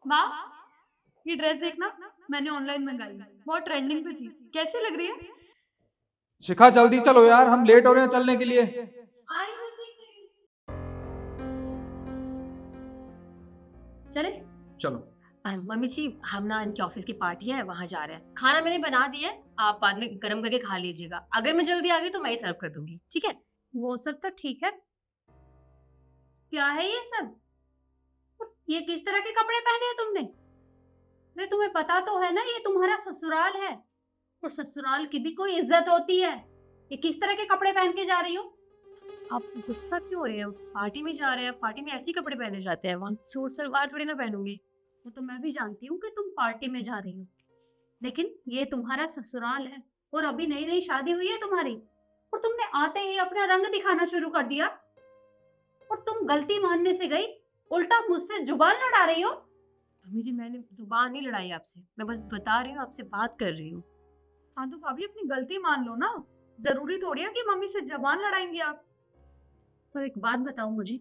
माँ, ये ड्रेस देखना, मैंने ऑनलाइन मंगाई है, बहुत ट्रेंडिंग पे थी। कैसी लग रही है? शिखा जल्दी चलो यार, हम लेट हो रहे हैं चलने के लिए। आई मैं देख रही हूँ। चले। चलो। मम्मी जी, हम ना इनके ऑफिस की पार्टी है, वहां जा रहे हैं। खाना मैंने बना दिया है, आप बाद में गर्म करके खा लीजिएगा। अगर मैं जल्दी आ गई तो मैं ही सर्व कर दूंगी, ठीक है? वो सब तो ठीक है। क्या है ये सब? ये किस तरह के कपड़े पहने हैं तुमने? अरे तुम्हें पता तो है ना, ये तुम्हारा ससुराल है और ससुराल की भी कोई इज्जत होती है। ये किस तरह के कपड़े पहन के जा रही हो? आप गुस्सा क्यों हो रहे हो? पार्टी में जा रहे हैं, पार्टी में ऐसे ही कपड़े पहने जाते हैं। वहाँ सूट सलवार थोड़ी ना पहनूंगी। वो तो मैं भी जानती हूँ कि तुम पार्टी में जा रही हो, लेकिन ये तुम्हारा ससुराल है और अभी नई नई शादी हुई है तुम्हारी, और तुमने आते ही अपना रंग दिखाना शुरू कर दिया। और तुम गलती मानने से गई, उल्टा मुझसे जुबान लड़ा रही हो। मम्मी जी, मैंने जुबान नहीं लड़ाई आपसे, मैं बस बता रही हूँ, आपसे बात कर रही हूँ। हाँ तो भाभी अपनी गलती मान लो ना, जरूरी थोड़ी है कि मम्मी से जबान लड़ाएंगे आप। पर एक बात बताओ मुझे,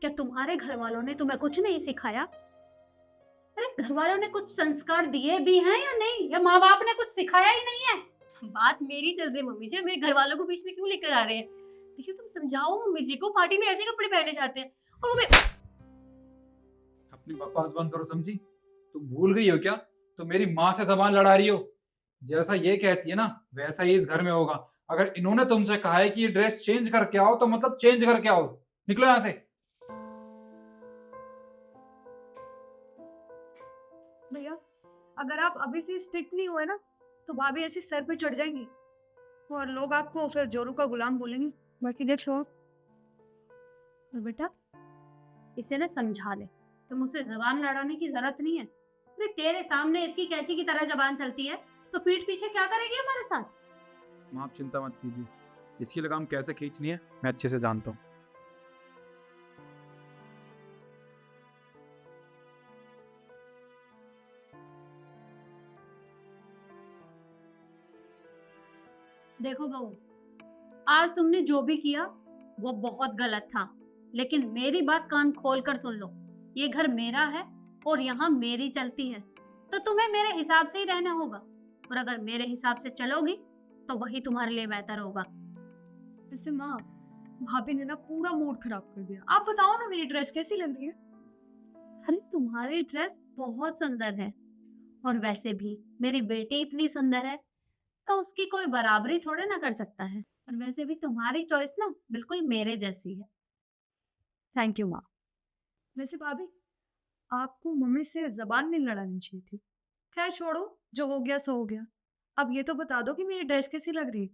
क्या तुम्हारे घर वालों ने तुम्हें कुछ नहीं सिखाया? अरे घर वालों ने कुछ संस्कार दिए भी हैं या नहीं, या माँ बाप ने कुछ सिखाया ही नहीं है? बात मेरी चल रही है मम्मी जी, मेरे घर वालों को बीच में क्यों लेकर आ रहे हैं? देखिए, तुम समझाओ मम्मी जी को, पार्टी में ऐसे कपड़े पहने जाते हैं। और वो अपनी बकवास बंद करो, समझी? तुम भूल गई हो क्या? तुम मेरी माँ से जबान लड़ा रही हो। जैसा ये कहती है ना, वैसा ही इस घर में होगा। अगर इन्होंने तुमसे कहा है कि ये ड्रेस चेंज करके आओ, तो मतलब चेंज करके आओ। निकलो यहाँ से। भैया, अगर आप अभी से स्ट्रिक्ट नहीं हुए ना, तो भाभी ऐसे सर पे चढ़ जाएंगी और लोग आपको फिर जोरू का गुलाम बोलेंगे। बाकी देख लो आप। और बेटा, इसे ना समझा ले, तुम उसे जबान लड़ाने की जरूरत नहीं है। वे तेरे सामने इसकी कैंची की तरह जबान चलती है, तो पीठ पीछे क्या करेगी हमारे साथ? माँ, आप चिंता मत कीजिए, इसकी लगाम कैसे खींचनी है मैं अच्छे से जानता हूँ। देखो बहू, आज तुमने जो भी किया वो बहुत गलत था, लेकिन मेरी बात कान खोल कर सुन लो। ये घर मेरा है और यहाँ मेरी चलती है, तो तुम्हें मेरे हिसाब से ही रहना होगा। और अगर मेरे हिसाब से चलोगी तो वही तुम्हारे लिए बेहतर होगा। वैसे माँ, भाभी ने ना पूरा मूड खराब कर दिया। आप बताओ ना, मेरी ड्रेस कैसी लग रही है? अरे तुम्हारी ड्रेस बहुत सुंदर है, और वैसे भी मेरी बेटी इतनी सुंदर है तो उसकी कोई बराबरी थोड़े ना कर सकता है। और वैसे भी तुम्हारी चॉइस ना बिल्कुल मेरे जैसी है। थैंक यू माँ। वैसे भाभी, आपको मम्मी से जबान नहीं लड़ानी चाहिए थी। खैर छोड़ो, जो हो गया सो हो गया। अब ये तो बता दो कि मेरी ड्रेस कैसी लग रही है?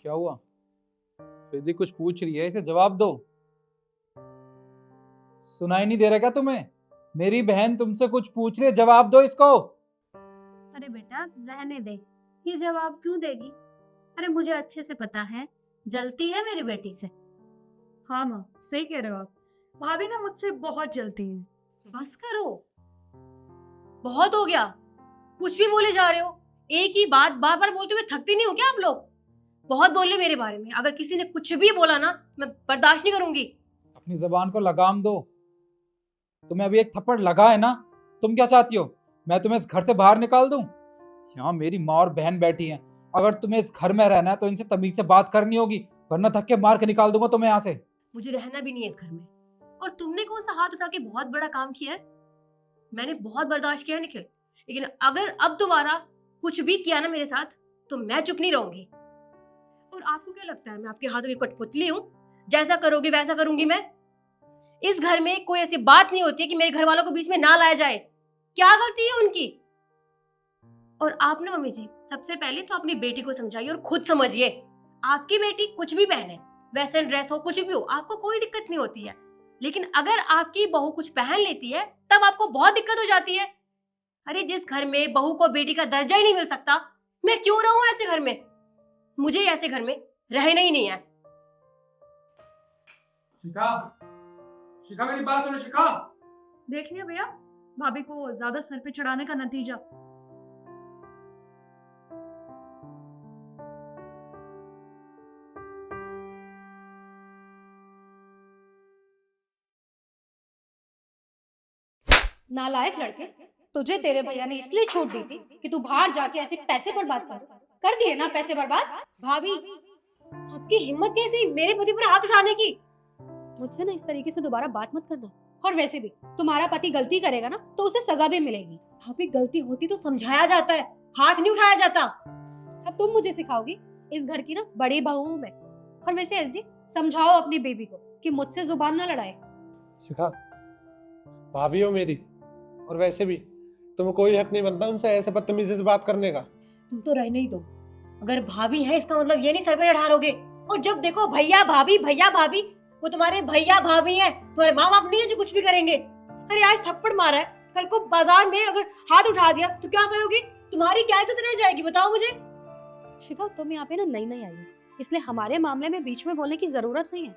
क्या हुआ? यदि कुछ पूछ रही है, इसे जवाब दो। सुनाई नहीं दे रहा क्या तुम्हें? मेरी बहन तुमसे कुछ पूछ रही है, जवाब दो इसको। अरे बेटा रहने दे, ये जवाब क्यों देगी? अरे मुझे अच्छे से पता है, जलती है मेरी बेटी से। हाँ माँ, सही कह रहे हो आप। भाभी ना मुझसे बहुत जलती है। बस करो, बहुत हो गया। कुछ भी बोले जा रहे हो, एक ही बात बार बार बोलते हुए थकती नहीं हो क्या आप लोग? बहुत बोले मेरे बारे में, अगर किसी ने कुछ भी बोला ना, मैं बर्दाश्त नहीं करूंगी। अपनी जबान को लगाम दो। तुम्हें अभी एक थप्पड़ लगा है ना? तुम क्या चाहती हो, मैं तुम्हें इस घर से बाहर निकाल दूं? यहाँ मेरी माँ और बहन बैठी हैं। अगर तुम्हें इस घर में रहना है तो इनसे तमीज से बात करनी होगी, वरना धक्के मार के निकाल दूंगा तुम्हें यहाँ से। मुझे रहना भी नहीं है इस घर में। और तुमने कौन सा हाथ उठा के बहुत बड़ा काम किया है? मैंने बहुत बर्दाश्त किया है निखिल, लेकिन अगर अब दोबारा कुछ भी किया ना मेरे साथ, तो मैं चुप नहीं रहूंगी। और आपको क्या लगता है मैं आपके हाथों की कठपुतली हूँ? जैसा करोगी वैसा करूंगी मैं। इस घर में कोई ऐसी बात नहीं होती है कि मेरे घर वालों को बीच में ना लाया जाए। क्या गलती है उनकी? और आप ना मम्मी जी, सबसे पहले तो अपनी बेटी को समझाइए और खुद समझिए। आपकी बेटी कुछ भी पहने, वेस्टर्न ड्रेस हो, कुछ भी हो, आपको कोई दिक्कत नहीं होती है। लेकिन अगर आपकी बहू कुछ पहन लेती है, तब आपको बहुत दिक्कत हो जाती है। अरे जिस घर में बहू को बेटी का दर्जा ही नहीं मिल सकता, मैं क्यों रहूं ऐसे घर में? मुझे ऐसे घर में रहना ही नहीं है। शिखा, शिखा मेरी बात सुनो शिखा। देख लिया भैया, भाभी को ज्यादा सर पे चढ़ाने का नतीजा। नालायक लड़के, तुझे तेरे भैया ने इसलिए छूट दी थी कि तू बाहर जाके ऐसे पैसे बर्बाद कर दिए ना पैसे बर्बाद। भाभी, आपकी हिम्मत कैसी मेरे पति पर हाथ उठाने की? मुझसे ना इस तरीके से दोबारा बात मत करना। और वैसे भी तुम्हारा पति गलती करेगा ना तो उसे सजा भी मिलेगी। भाभी, गलती होती तो समझाया जाता है, हाथ नहीं उठाया जाता। अब तुम मुझे सिखाओगी? इस घर की ना बड़ी बहू हूं मैं। और वैसे एसडी, समझाओ अपनी बेबी को कि मुझसे जुबान ना लड़ाए। शिखा, भाभी हो मेरी, और वैसे भी तुम्हें कोई हक नहीं बनता उनसे ऐसे बदतमीजी से बात करने का। तुम तो रहने ही दो। अगर भाभी है इसका मतलब ये नहीं सर पे चढ़ा लोगे। और जब देखो भैया भाभी, वो तुम्हारे भैया भाभी हैं, तुम्हारे माँ बाप नहीं है जो कुछ भी करेंगे। अरे आज थप्पड़ मारा है, कल को बाजार में अगर हाथ उठा दिया तो क्या करोगी? तुम्हारी क्या इज्जत रह जाएगी बताओ मुझे। शिखा, तुम यहाँ पे ना नई नई आई हो, इसलिए हमारे मामले में बीच में बोलने की जरूरत नहीं है।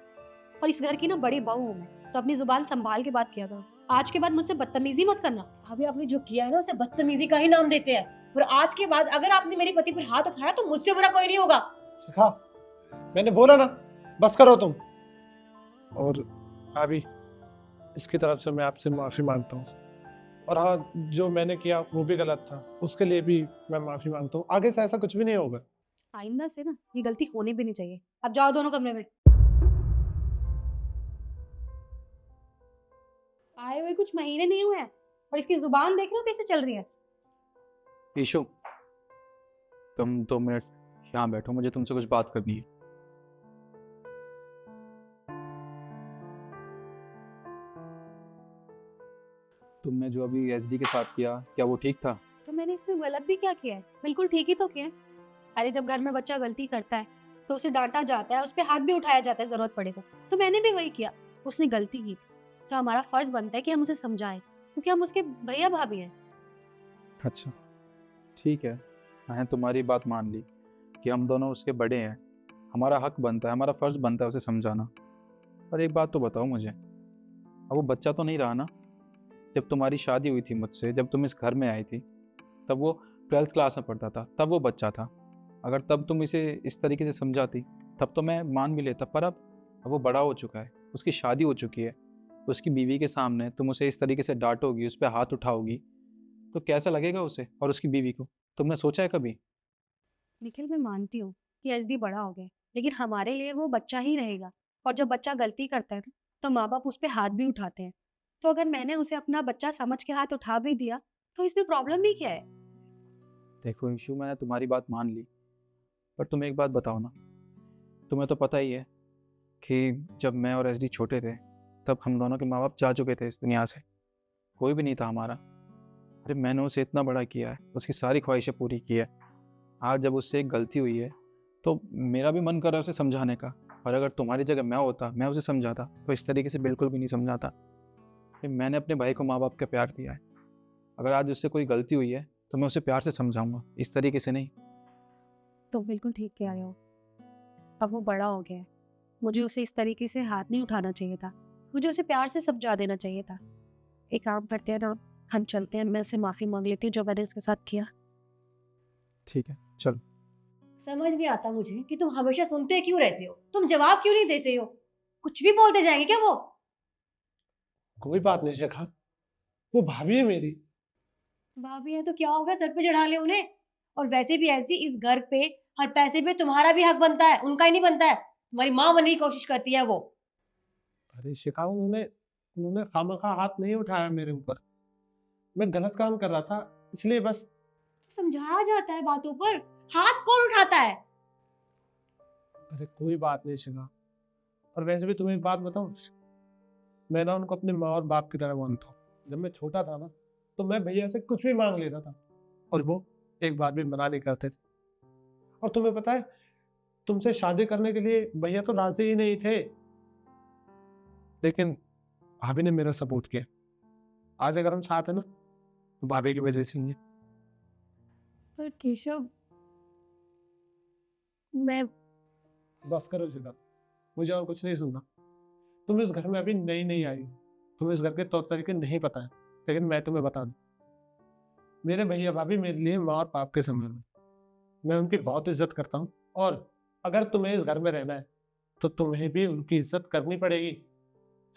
और इस घर की ना बड़ी बहू हूँ मैं, तो अपनी जुबान संभाल के बात किया करो। आज के बाद मुझसे बदतमीजी मत करना। भाभी, आपने जो किया है ना उसे बदतमीजी का ही नाम देते हैं। और आज के बाद अगर आपने मेरे पति पर हाथ उठाया तो मुझसे बुरा कोई नहीं होगा। शिखा, मैंने बोला ना, बस करो तुम। और भाभी, इसकी तरफ से मैं आपसे माफी मांगता हूँ। और हाँ, जो मैंने किया वो भी गलत था, उसके लिए भी मैं माफी मांगता हूँ। आगे से ऐसा कुछ भी नहीं होगा। आइंदा से ना ये गलती होनी भी नहीं चाहिए। अब जाओ दोनों कमरे में। आए हुए कुछ महीने नहीं हुए हैं और इसकी जुबान देख रहे हो कैसे चल रही है। ईशु, तुम 2 मिनट यहाँ बैठो, मुझे तुमसे कुछ बात करनी है। तुमने जो अभी एसडी के साथ किया, क्या वो ठीक था? तो मैंने इसमें गलत भी क्या किया है? बिल्कुल ठीक ही तो किया है। अरे जब घर में बच्चा गलती करता है तो उसे डांटा जाता है, उस पर हाथ भी उठाया जाता है जरूरत पड़े तो मैंने भी वही किया। उसने गलती की तो हमारा फर्ज बनता है कि हम उसे समझाएं, क्योंकि हम उसके भैया भाभी हैं। अच्छा, ठीक है, मैंने तुम्हारी बात मान ली कि हम दोनों उसके बड़े हैं, हमारा हक बनता है, हमारा फ़र्ज़ बनता है उसे समझाना। पर एक बात तो बताओ मुझे, अब वो बच्चा तो नहीं रहा ना? जब तुम्हारी शादी हुई थी मुझसे, जब तुम इस घर में आई थी, तब वो 12th क्लास में पढ़ता था, तब वो बच्चा था। अगर तब तुम इसे इस तरीके से समझाती तब तो मैं मान भी लेता, पर अब वो बड़ा हो चुका है, उसकी शादी हो चुकी है, उसकी बीवी के सामने तुम उसे इस तरीके से डांटोगी, उस पर हाथ उठाओगी, तो कैसा लगेगा उसे और उसकी बीवी को? तुमने सोचा है कभी? निखिल, मैं मानती हूँ कि एसडी बड़ा हो गया, लेकिन हमारे लिए वो बच्चा ही रहेगा। और जब बच्चा गलती करता है ना तो माँ बाप उस पर हाथ भी उठाते हैं। तो अगर मैंने उसे अपना बच्चा समझ के हाथ उठा भी दिया तो इसमें प्रॉब्लम भी क्या है? देखो ईशु, मैंने तुम्हारी बात मान ली, पर तुम एक बात बताओ ना, तुम्हें तो पता ही है कि जब मैं और एसडी छोटे थे तब हम दोनों के माँ बाप जा चुके थे इस दुनिया से, कोई भी नहीं था हमारा। अरे मैंने उसे इतना बड़ा किया है, उसकी सारी ख्वाहिशें पूरी की है। आज जब उससे एक गलती हुई है तो मेरा भी मन कर रहा है उसे समझाने का, और अगर तुम्हारी जगह मैं होता, मैं उसे समझाता तो इस तरीके से बिल्कुल भी नहीं समझाता। कि मैंने अपने भाई को माँ बाप का प्यार दिया है, अगर आज उससे कोई गलती हुई है तो मैं उसे प्यार से समझाऊंगा, इस तरीके से नहीं। तो बिल्कुल ठीक कह रहे हो। अब वो बड़ा हो गया है, मुझे उसे इस तरीके से हाथ नहीं उठाना चाहिए था, मुझे उसे प्यार से समझा देना चाहिए था। एक काम करते हैं ना, हम चलते हैं, मैं उससे माफ़ी मांग लेती हूँ जो मैंने उसके साथ किया। ठीक है, चलो। समझ नहीं आता मुझे कि तुम हमेशा सुनते क्यों रहते हो, तुम जवाब क्यों नहीं देते हो? कुछ भी बोलते जाएंगे क्या वो? कोई बात नहीं शिखा, वो भाभी है मेरी। भाभी है तो क्या होगा, सर पे चढ़ा ले उन्हें। और वैसे भी ऐसी इस घर पे हर पैसे पे तुम्हारा भी हक बनता है, उनका ही नहीं बनता है। तुम्हारी माँ बनने की कोशिश करती है वो। अरे शिखा, उन्होंने खामखा हाथ नहीं उठाया मेरे ऊपर, मैं गलत काम कर रहा था इसलिए बस। समझाया जाता है बातों पर, हाथ कौन उठाता है? अरे कोई बात नहीं शिखा। और वैसे भी तुम्हें एक बात बताऊं, मैं ना उनको अपने माँ और बाप की तरह मानता हूँ। जब मैं छोटा था ना तो मैं भैया से कुछ भी मांग लेता था और वो एक बार भी मना नहीं करते थे। और तुम्हें पता है, तुमसे शादी करने के लिए भैया तो राजी ही नहीं थे, लेकिन भाभी ने मेरा सपोर्ट किया। आज अगर हम साथ हैं ना तो भाभी की वजह से ही है। पर केशव, मैं बस करो शिखा, मुझे और कुछ नहीं सुनना। तुम इस घर में अभी नई नहीं आई, तुम्हें इस घर के तौर तरीके नहीं पता है, लेकिन मैं तुम्हें बता दूं, मेरे भैया भाभी मेरे लिए माँ और बाप के समान है। मैं उनकी बहुत इज्जत करता हूँ, और अगर तुम्हें इस घर में रहना है तो तुम्हें भी उनकी इज्जत करनी पड़ेगी,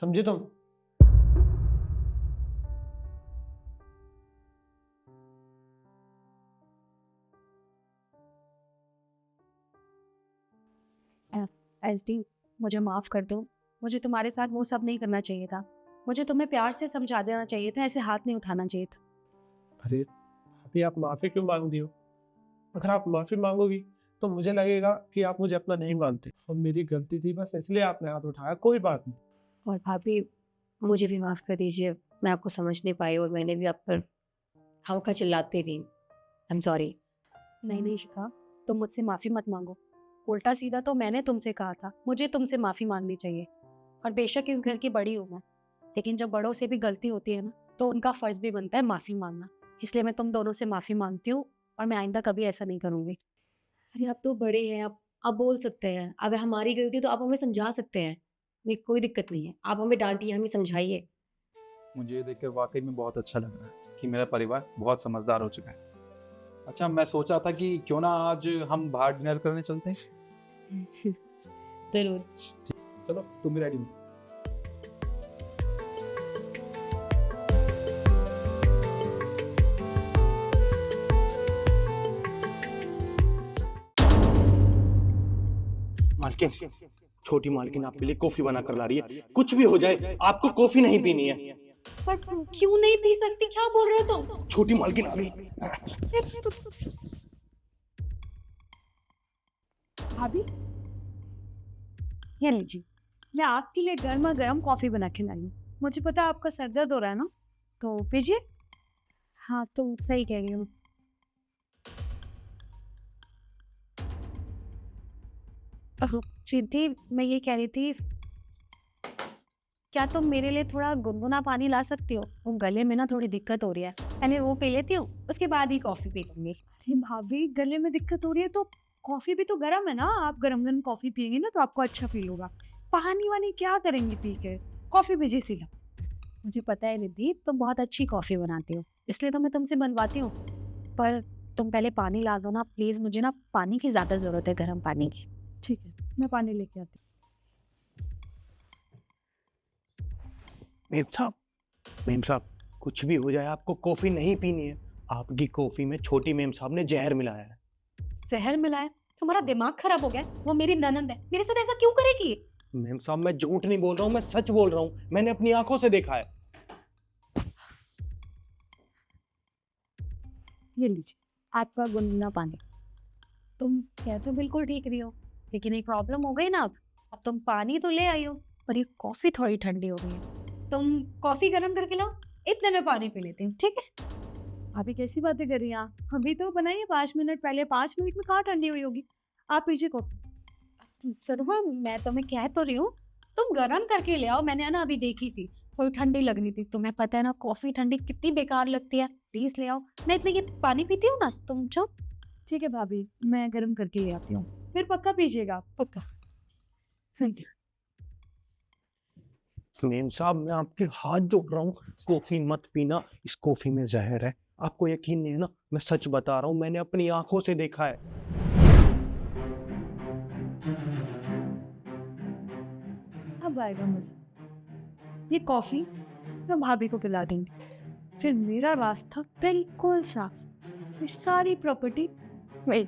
समझी तुम? एसडी, मुझे माफ़ कर दो। मुझे तुम्हारे साथ वो सब नहीं करना चाहिए था। मुझे तुम्हें प्यार से समझा देना चाहिए था, ऐसे हाथ नहीं उठाना चाहिए था। अरे अभी आप माफ़ी क्यों मांग रही हो? अगर आप माफ़ी मांगोगी तो मुझे लगेगा कि आप मुझे अपना नहीं मानते, और मेरी गलती थी बस इसलिए आपने हाथ उठाया, कोई बात नहीं। और भाभी मुझे भी माफ़ कर दीजिए, मैं आपको समझ नहीं पाई और मैंने भी आप पर खामखा चिल्लाती रही। I am sorry. नहीं शिखा, तुम मुझसे माफ़ी मत मांगो। उल्टा सीधा तो मैंने तुमसे कहा था, मुझे तुमसे माफ़ी मांगनी चाहिए। और बेशक इस घर की बड़ी हूँ मैं, लेकिन जब बड़ों से भी गलती होती है ना, तो उनका फ़र्ज़ भी बनता है माफ़ी मांगना। इसलिए मैं तुम दोनों से माफ़ी मांगती हूँ, और मैं आइंदा कभी ऐसा नहीं करूँगी। अरे आप तो बड़े हैं, आप बोल सकते हैं। अगर हमारी गलती है तो आप हमें समझा सकते हैं, नहीं कोई दिक्कत नहीं है। आप हमें डांटिए, हमें समझाइए। मुझे ये देखकर वाकई में बहुत अच्छा लग रहा है कि मेरा परिवार बहुत समझदार हो चुका है। अच्छा, मैं सोचा था कि क्यों ना आज हम बाहर डिनर करने चलते हैं। ज़रूर। चलो तुम भी रेडी हो। मालकिन, छोटी मालकिन आपके लिए कॉफी बना कर ला रही है। कुछ भी हो जाए आपको कॉफी नहीं पीनी है। पर क्यों नहीं पी सकती? क्या बोल रहे हो तुम? छोटी मालकिन आ गई। भाभी, ये लीजिए, मैं आपके लिए गर्मा गर्म कॉफी बना के लाई हूँ। मुझे पता है आपका सर दर्द हो रहा है ना, तो पीजिए। हाँ, तुम सही कह रही हो। रिद्धि, मैं ये कह रही थी, क्या तुम मेरे लिए थोड़ा गुनगुना पानी ला सकती हो? वो गले में ना थोड़ी दिक्कत हो रही है, पहले वो पी लेती हूँ, उसके बाद ही कॉफी पी लूंगी। अरे भाभी, गले में दिक्कत हो रही है तो कॉफी भी तो गर्म है ना, आप गरम गरम कॉफी पियेंगे ना तो आपको अच्छा फील होगा। पानी वानी क्या करेंगे पी के, कॉफी भी जैसी लो। मुझे पता है रिद्धि, तुम बहुत अच्छी कॉफी बनाती हो, इसलिए तो मैं तुमसे बनवाती हूँ। पर तुम पहले पानी ला दो ना प्लीज, मुझे ना पानी की ज्यादा जरूरत है, गर्म पानी की। ठीक है, मैं पानी लेके आती मेम साहब, मेम साहब, कुछ भी हो जाए आपको कॉफी नहीं पीनी है। आपकी कॉफी में छोटी मेम साहब ने जहर मिलाया है। जहर मिलाया? तुम्हारा दिमाग खराब हो गया है? वो मेरी ननंद है, मेरे साथ ऐसा क्यों करेगी? मेम साहब, मैं झूठ नहीं बोल रहा हूँ, मैं सच बोल रहा हूँ। मैंने अपनी आंखों से देखा है। ये लीजिए आपका गुनगुना पानी। तुम कह तो बिल्कुल ठीक रही हो, लेकिन एक प्रॉब्लम हो गई ना। अब तुम पानी तो ले आई हो, पर ये कॉफी थोड़ी ठंडी हो गई है। तुम कॉफी गर्म करके लाओ, इतने में पानी पी लेती हूँ, ठीक है? अभी कैसी बातें कर रही हैं आप? अभी तो बनाई है 5 मिनट पहले, 5 मिनट में कहाँ ठंडी हुई होगी। आप पीजिए कॉफी। सरमा, मैं तुम्हें कह तो रही हूँ, तुम गर्म करके ले आओ। मैंने ना अभी देखी थी, थोड़ी ठंडी लग रही थी। तुम्हें पता है ना कॉफी ठंडी कितनी बेकार लगती है। प्लीज ले आओ, मैं इतने ये पानी पीती हूँ ना, तुम जाओ। ठीक है भाभी, मैं गर्म करके ले आती हूँ, फिर पक्का पीजिएगा आप, पक्का। Thank you. मेम साहब, मैं आपके हाथ जोड़ रहा हूँ, कॉफी मत पीना। इस कॉफी में जहर है। आपको यकीन नहीं है ना, मैं सच बता रहा हूँ, मैंने अपनी आंखों से देखा है। अब आएगा मजा। ये कॉफी मैं भाभी को पिला दूंगी, फिर मेरा रास्ता बिल्कुल साफ। ये सारी प्रॉपर्टी मेरी।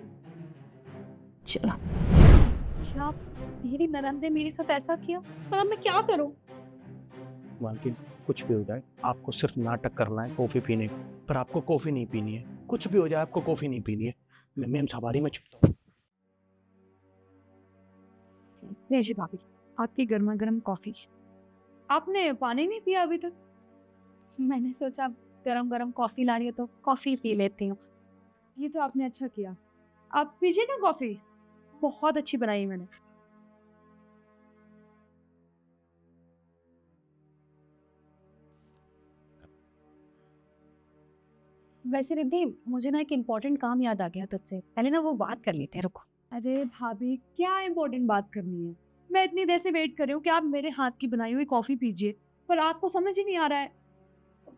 चला क्या मेरी ननद ने मेरे साथ ऐसा किया, पर अब मैं क्या करूं? मालकिन, कुछ भी हो जाए आपको सिर्फ नाटक करना है कॉफी पीने का, पर आपको कॉफी नहीं पीनी है। कुछ भी हो जाए आपको कॉफी नहीं पीनी है। मैं मेम साहब आ रही, मैं चुपता हूँ। लीजिए भाभी, आपकी गर्मा गर्म कॉफी। आपने पानी नहीं पिया अभी तक? मैंने सोचा गरम गरम कॉफी ला रही है तो कॉफी पी लेती हूँ। ये तो आपने अच्छा किया। आप पीजिए ना कॉफी, बहुत अच्छी बनाई मैंने। वैसे रिद्धि, मुझे ना एक इम्पोर्टेंट काम याद आ गया तुझसे, पहले ना वो बात कर लेते हैं, रुको। अरे भाभी, क्या इम्पोर्टेंट बात करनी है? मैं इतनी देर से वेट कर रही हूँ कि आप मेरे हाथ की बनाई हुई कॉफी पीजिए, पर आपको समझ ही नहीं आ रहा है।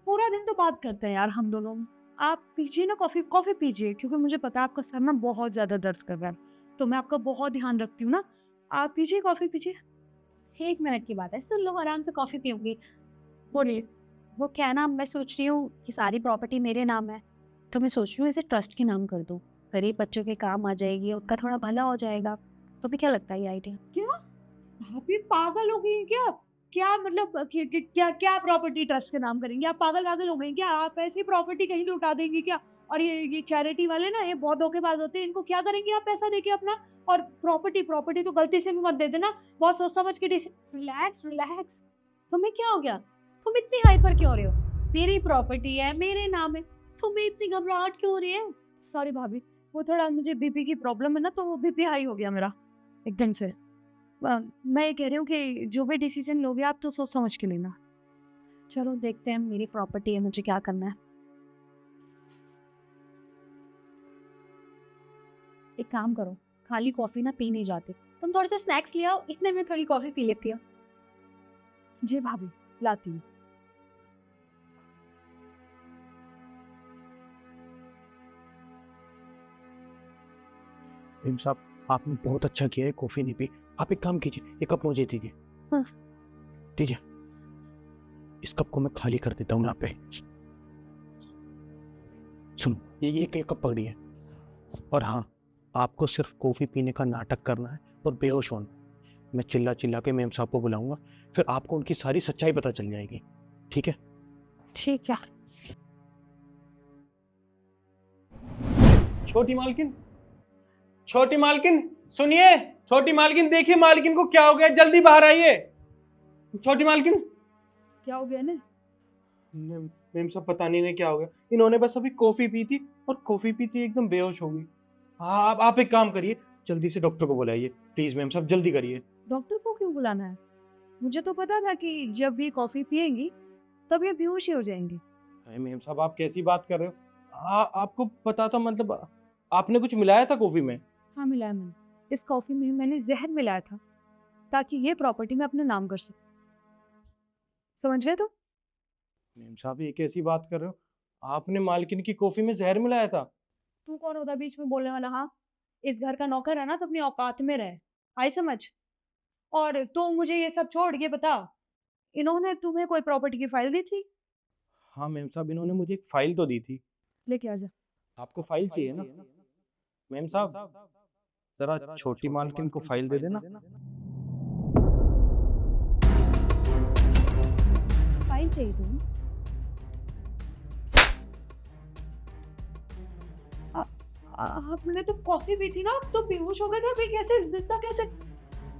पूरा दिन तो बात करते हैं यार हम दोनों। आप पीजिए ना कॉफी, कॉफी पीजिए, क्योंकि मुझे पता है आपका सर ना बहुत ज्यादा दर्द कर रहा है, तो मैं आपका बहुत ध्यान रखती हूँ ना। आप पीजिए कॉफी, पीजिए। 1 मिनट की बात है, सुन लो, आराम से कॉफी पीऊंगी। बोलिए। वो क्या है ना, मैं सोच रही हूँ कि सारी प्रॉपर्टी मेरे नाम है, तो मैं सोच रही हूँ इसे ट्रस्ट के नाम कर दूँ। गरीब बच्चों के काम आ जाएगी, उनका थोड़ा भला हो जाएगा। तो भी क्या लगता है ये आइडिया? क्या? भाभी पागल हो गई हैं क्या? क्या मतलब क्या क्या प्रॉपर्टी ट्रस्ट के नाम करेंगे? आप पागल वागल हो गई क्या? आप ऐसी प्रॉपर्टी कहीं लुटा देंगी क्या? और ये चैरिटी वाले ना ये बहुत धोखेबाज होते हैं, इनको क्या करेंगे आप पैसा देके अपना? और प्रॉपर्टी प्रॉपर्टी तो गलती से भी मत दे देना, बहुत सोच समझ के रिलैक्स रिलैक्स। तुम्हें क्या हो गया? तुम इतनी हाइपर क्यों हो रहे हो? मेरी प्रॉपर्टी है, मेरे नाम है, तुम्हें इतनी घबराहट क्यों हो रही है? सॉरी भाभी, वो थोड़ा मुझे बीपी की प्रॉब्लम है ना, तो वो बीपी हाई हो गया मेरा एकदम से। मैं ये कह रही हूँ कि जो भी डिसीजन लोगे आप तो सोच समझ के लेना। चलो देखते हैं, मेरी प्रॉपर्टी है, मुझे क्या करना है। एक काम करो, खाली कॉफी ना पी नहीं जाती, तुम थोड़े से स्नैक्स ले आओ, इतने में थोड़ी कॉफी पी लेती हो। जी भाभी, लाती हूँ। मेम साहब, आपने बहुत अच्छा किया है, कॉफी नहीं पी। आप एक काम कीजिए, ये कप मुझे दीजिए। हाँ। दीजिए, इस कप को मैं खाली कर देता हूँ यहाँ पे। सुनो, ये कप पकड़िए। और हाँ, आपको सिर्फ कॉफी पीने का नाटक करना है और बेहोश होना। मैं चिल्ला चिल्ला के मेम साहब को बुलाऊंगा, फिर आपको उनकी सारी सच्चाई पता चल जाएगी। ठीक है? ठीक है। छोटी मालकिन, छोटी मालकिन सुनिए। छोटी मालकिन देखिए, मालकिन को क्या हो गया, जल्दी बाहर आइए। छोटी मालकिन। क्या हो गया ना? मेम साहब पता नहीं इन्हें क्या हो गया, इन्होंने बस अभी कॉफी पी थी और कॉफी पीती एकदम बेहोश हो गई। आप एक काम करिए, जल्दी से डॉक्टर को बुलाइए प्लीज। मेम साहब जल्दी करिए। डॉक्टर को क्यों बुलाना है? मुझे तो पता था कि जब ये कॉफी पिएंगी तब ये बेहोश ही हो जाएंगी। अरे मेम साहब आप कैसी बात कर रहे हो? आपको पता था, मतलब आपने कुछ मिलाया था कॉफी में? हाँ, मिलाया मैंने। इस कॉफी में मैंने जहर मिलाया था ताकि ये प्रॉपर्टी में अपने नाम कर सके। समझ गए तुम? मेम साहब ये कैसी बात कर रहे हो? आपने मालकिन की कॉफी में जहर मिलाया था? तू कौन होता बीच में बोलने वाला? हाँ, इस घर का नौकर है ना, तो अपनी औकात में रहे। आई समझ? और तो मुझे ये सब छोड़ ये बता, इन्होंने तुम्हें कोई प्रॉपर्टी की फाइल दी थी? हाँ मेम साहब, इन्होंने मुझे एक फाइल तो दी थी। लेके आ जा। आपको फाइल चाहिए ना? मेम साहब जरा छोटी मालकिन को फाइल दे देना। फाइल चाहिए तुम्हें? आपने तो कॉफी पी थी ना, अब तो बेहोश हो गए थे, अभी कैसे जिंदा कैसे?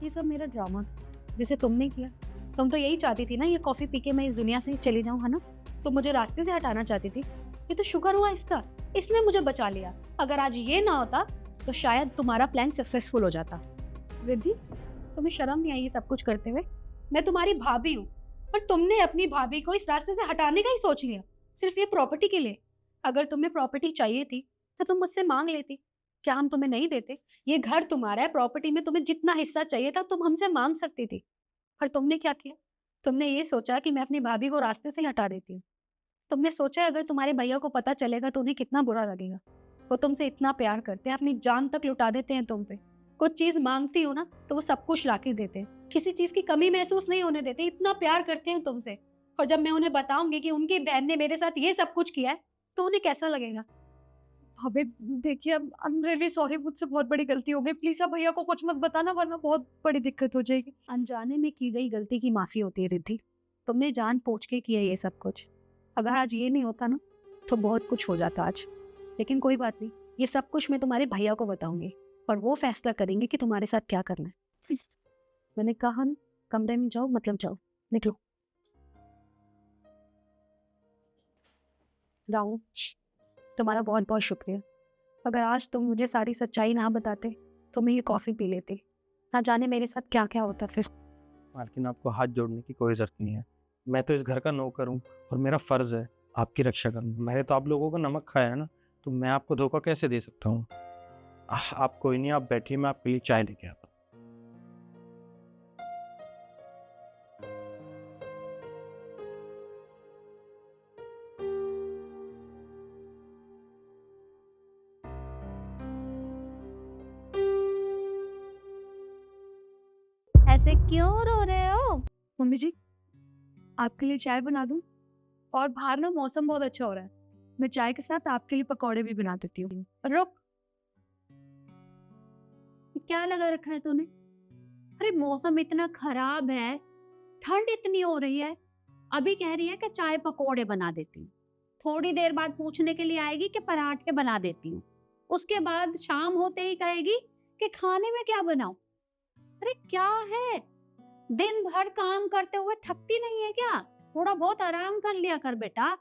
ये सब मेरा ड्रामा था, जिसे तुमने किया। तुम तो यही चाहती थी ना, ये कॉफी पी के मैं इस दुनिया से चली जाऊं, है ना? तुम मुझे रास्ते से हटाना चाहती थी। ये तो शुक्र हुआ इसका, इसने मुझे बचा लिया। अगर आज ये ना होता तो शायद तुम्हारा प्लान सक्सेसफुल हो जाता। रिद्धि, तुम्हें शर्म नहीं आई ये सब कुछ करते हुए? मैं तुम्हारी भाभी हूँ और तुमने अपनी भाभी को इस रास्ते से हटाने का ही सोच लिया, सिर्फ ये प्रॉपर्टी के लिए। अगर तुम्हें प्रॉपर्टी चाहिए थी तो तुम मुझसे मांग लेती। क्या हम तुम्हें नहीं देते? ये घर तुम्हारा है, प्रॉपर्टी में तुम्हें जितना हिस्सा चाहिए था तुम हमसे मांग सकती थी। पर तुमने क्या किया? तुमने ये सोचा कि मैं अपनी भाभी को रास्ते से हटा देती हूँ। तुमने सोचा अगर तुम्हारे भैया को पता चलेगा तो उन्हें कितना बुरा लगेगा। वो तुमसे इतना प्यार करते हैं, अपनी जान तक लुटा देते हैं तुम पे। कुछ चीज मांगती हो ना तो वो सब कुछ ला के देते हैं, किसी चीज की कमी महसूस नहीं होने देते, इतना प्यार करते हैं तुमसे। और जब मैं उन्हें बताऊंगी कि उनकी बहन ने मेरे साथ ये सब कुछ किया है तो उन्हें कैसा लगेगा? अबे देखिए, आई एम रियली सॉरी, मुझसे बहुत बड़ी गलती हो गई। प्लीज अब भैया को कुछ मत बताना, वरना बहुत बड़ी दिक्कत हो जाएगी। अनजाने में की गई गलती की माफी होती है रिद्धि। तुमने जान पूछ के किया ये सब कुछ। अगर आज ये नहीं होता ना तो बहुत कुछ हो जाता आज। लेकिन कोई बात नहीं, ये सब कुछ मैं तुम्हारे भैया को बताऊंगी और वो फैसला करेंगे कि तुम्हारे साथ क्या करना है। मैंने कहा ना, कमरे में जाओ, मतलब जाओ, निकलो। राहु, तुम्हारा बहुत बहुत शुक्रिया। अगर आज तुम मुझे सारी सच्चाई ना बताते तो मैं ये कॉफ़ी पी लेती। ना जाने मेरे साथ क्या क्या होता फिर। मालकिन आपको हाथ जोड़ने की कोई जरूरत नहीं है। मैं तो इस घर का नौकर हूँ और मेरा फर्ज है आपकी रक्षा करना। मैंने तो आप लोगों का नमक खाया है ना, तो मैं आपको धोखा कैसे दे सकता हूँ? आप कोई नहीं, आप बैठिए, मैं आपके लिए चाय लेके आता हूँ। ऐसे क्यों रो रहे हो? मम्मी जी, आपके लिए चाय बना दूं? और बाहर ना मौसम बहुत अच्छा हो रहा है, मैं चाय के साथ आपके लिए पकौड़े भी बना देती हूँ। रुक, क्या लगा रखा है तूने? अरे मौसम इतना खराब है, ठंड इतनी हो रही है, अभी कह रही है कि चाय पकौड़े बना देती हूँ, थोड़ी देर बाद पूछने के लिए आएगी कि पराठे बना देती हूँ, उसके बाद शाम होते ही कहेगी कि खाने में क्या बनाऊं। अरे क्या है, दिन भर काम करते हुए थकती नहीं है क्या? थोड़ा बहुत आराम कर लिया कर बेटा,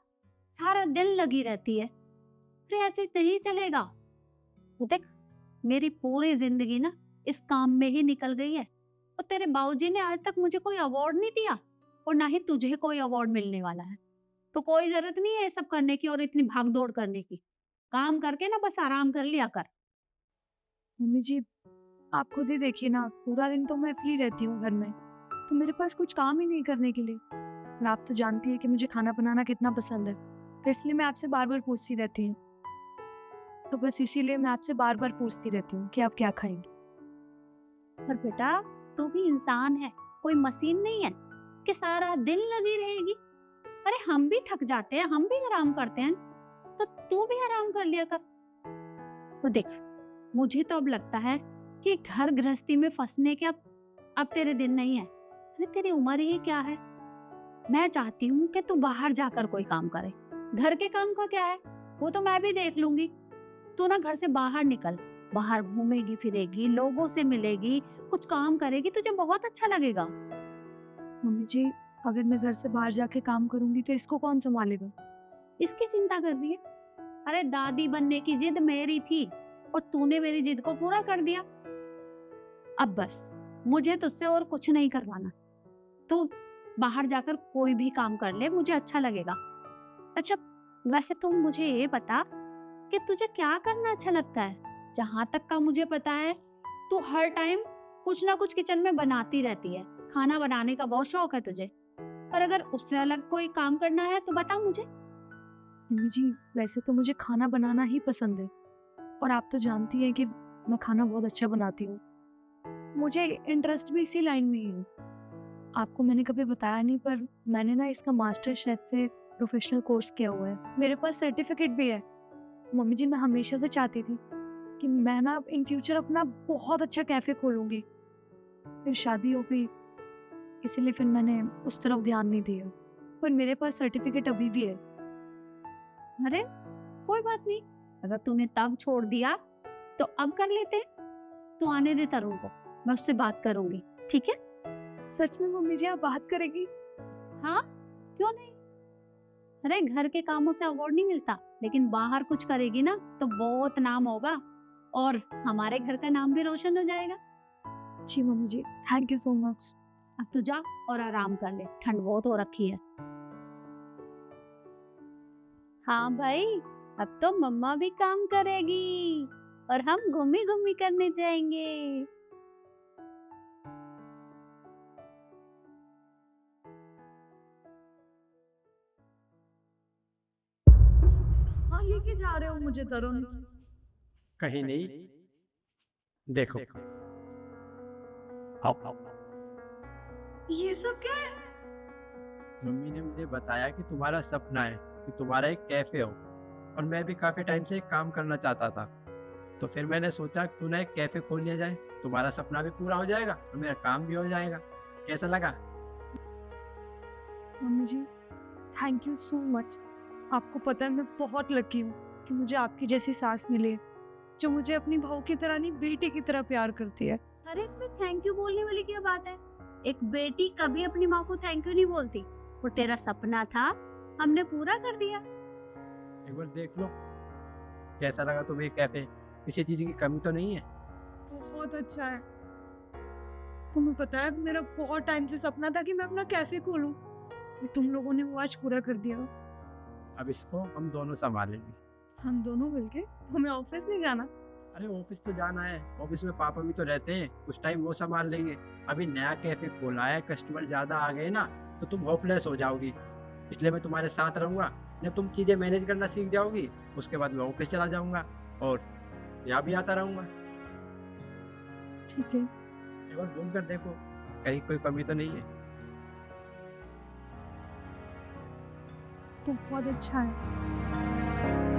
सारा दिन लगी रहती है। अरे ऐसे नहीं चलेगा। देख, मेरी पूरी जिंदगी ना इस काम में ही निकल गई है, और तेरे बाबूजी ने आज तक मुझे कोई अवार्ड नहीं दिया, और ना ही तुझे कोई अवार्ड मिलने वाला है। तो कोई जरूरत नहीं है ये सब करने की और इतनी भाग दौड़ करने की। काम करके ना बस आराम कर लिया कर। मम्मी जी, आप खुद ही देखिए ना, पूरा दिन तो मैं फ्री रहती हूँ घर में, तो मेरे पास कुछ काम ही नहीं करने के लिए। और आप तो जानती है कि मुझे खाना बनाना कितना पसंद है, तो इसलिए मैं आपसे बार बार पूछती रहती हूँ। तो बस इसीलिए मैं आपसे बार बार पूछती रहती हूँ कि आप क्या खाएंगे। पर बेटा, तू भी इंसान है, कोई मशीन नहीं है कि सारा दिन लगी रहेगी। अरे हम भी थक जाते हैं, हम भी आराम करते हैं, तो तू भी आराम कर लिया कर। तो देख, मुझे तो अब लगता है कि घर गृहस्थी में फंसने के अब तेरे दिन नहीं है। अरे तेरी उम्र ही क्या है। मैं चाहती हूँ कि तू बाहर जाकर कोई काम करे। घर के काम का क्या है, वो तो मैं भी देख लूंगी। तू ना घर से बाहर निकल, बाहर घूमेगी फिरेगी, लोगों से मिलेगी, कुछ काम करेगी, तुझे बहुत अच्छा लगेगा। मम्मी जी, अगर मैं घर से बाहर जाके काम करूंगी तो इसको कौन संभालेगा? इसकी चिंता कर रही है? अरे दादी बनने की जिद मेरी थी और तूने मेरी जिद को पूरा कर दिया। अब बस मुझे तुझसे और कुछ नहीं करवाना। तू बाहर जाकर कोई भी काम कर ले, मुझे अच्छा लगेगा। अच्छा, वैसे तुम मुझे ये बता कि तुझे क्या करना अच्छा लगता है? जहां तक का मुझे पता है, तू हर टाइम कुछ ना कुछ किचन में बनाती रहती है। खाना बनाने का बहुत शौक है तुझे, पर अगर उससे अलग कोई काम करना है तो बता मुझे। मम्मी जी, वैसे तो मुझे खाना बनाना ही पसंद है, और आप तो जानती हैं कि मैं खाना बहुत अच्छा बनाती हूँ। मुझे इंटरेस्ट भी इसी लाइन में ही है। आपको मैंने कभी बताया नहीं, पर मैंने ना इसका मास्टर शेफ से प्रोफेशनल कोर्स किया हुआ है, मेरे पास सर्टिफिकेट भी है। मम्मी जी, मैं हमेशा से चाहती थी कि मैं ना इन फ्यूचर अपना बहुत अच्छा कैफे खोलूंगी। फिर शादी हो गई, इसीलिए फिर मैंने उस तरफ ध्यान नहीं दिया, पर मेरे पास सर्टिफिकेट अभी भी है। अरे कोई बात नहीं, अगर तूने तब छोड़ दिया तो अब कर लेते। तू आने दे तरुण को, मैं उससे बात करूंगी, ठीक है? सच में मम्मी जी, आप बात करेंगी? हाँ, क्यों नहीं। अरे घर के कामों से अवार्ड नहीं मिलता, लेकिन बाहर कुछ करेगी ना तो बहुत नाम होगा और हमारे घर का नाम भी रोशन हो जाएगा। जी mummy ji, thank you so much. अब तू जा और आराम कर ले, ठंड बहुत हो रखी है। हाँ भाई, अब तो मम्मा भी काम करेगी और हम घूमी घूमी करने जाएंगे। हाँ, लेके जा रहे हो मुझे तरुण? कहीं नहीं, देखो। आओ आओ। ये सब क्या है? मम्मी ने मुझे बताया कि तुम्हारा सपना है कि तुम्हारा एक कैफे हो, और मैं भी काफी टाइम से एक काम करना चाहता था। तो फिर मैंने सोचा क्यों ना एक कैफे खोल लिया जाए, तुम्हारा सपना भी पूरा हो जाएगा और मेरा काम भी हो जाएगा। कैसा लगा? Mummy ji, thank you so much. आपको पता है मैं बहुत लकी हूँ कि मुझे आपकी जैसी सास मिली है, जो मुझे अपनी बहू की तरह नहीं, बेटी की तरह प्यार करती है। अरे इसमें थैंक यू बोलने वाली क्या बात है? एक बेटी कभी अपनी माँ को थैंक यू नहीं बोलती, और तेरा सपना था, हमने पूरा कर दिया। एक बार देख लो कैसा लगा तुम्हें कैफे। किसी चीज की कमी तो नहीं है? बहुत अच्छा है। तुम्हें पता है, मेरा बहुत टाइम से सपना था कि मैं अपना कैफे खोलूं, तुम लोगों ने वो आज पूरा कर दिया। अब इसको हम दोनों संभालेंगे। हम दोनों मिलके? हमें ऑफिस नहीं जाना? अरे ऑफिस तो जाना है, ऑफिस में पापा भी तो रहते हैं, कुछ टाइम वो संभाल लेंगे। अभी नया कैफे खोला है, कस्टमर ज्यादा आ गए ना तो तुम होपलेस हो जाओगी, इसलिए मैं तुम्हारे साथ रहूंगा। जब तुम चीजें मैनेज करना सीख जाओगी, उसके बाद मैं ऑफिस चला जाऊंगा और यहाँ भी आता रहूंगा। ठीक है। एक बार घूम कर देखो, कहीं कोई कमी तो नहीं है। तो बहुत अच्छा है।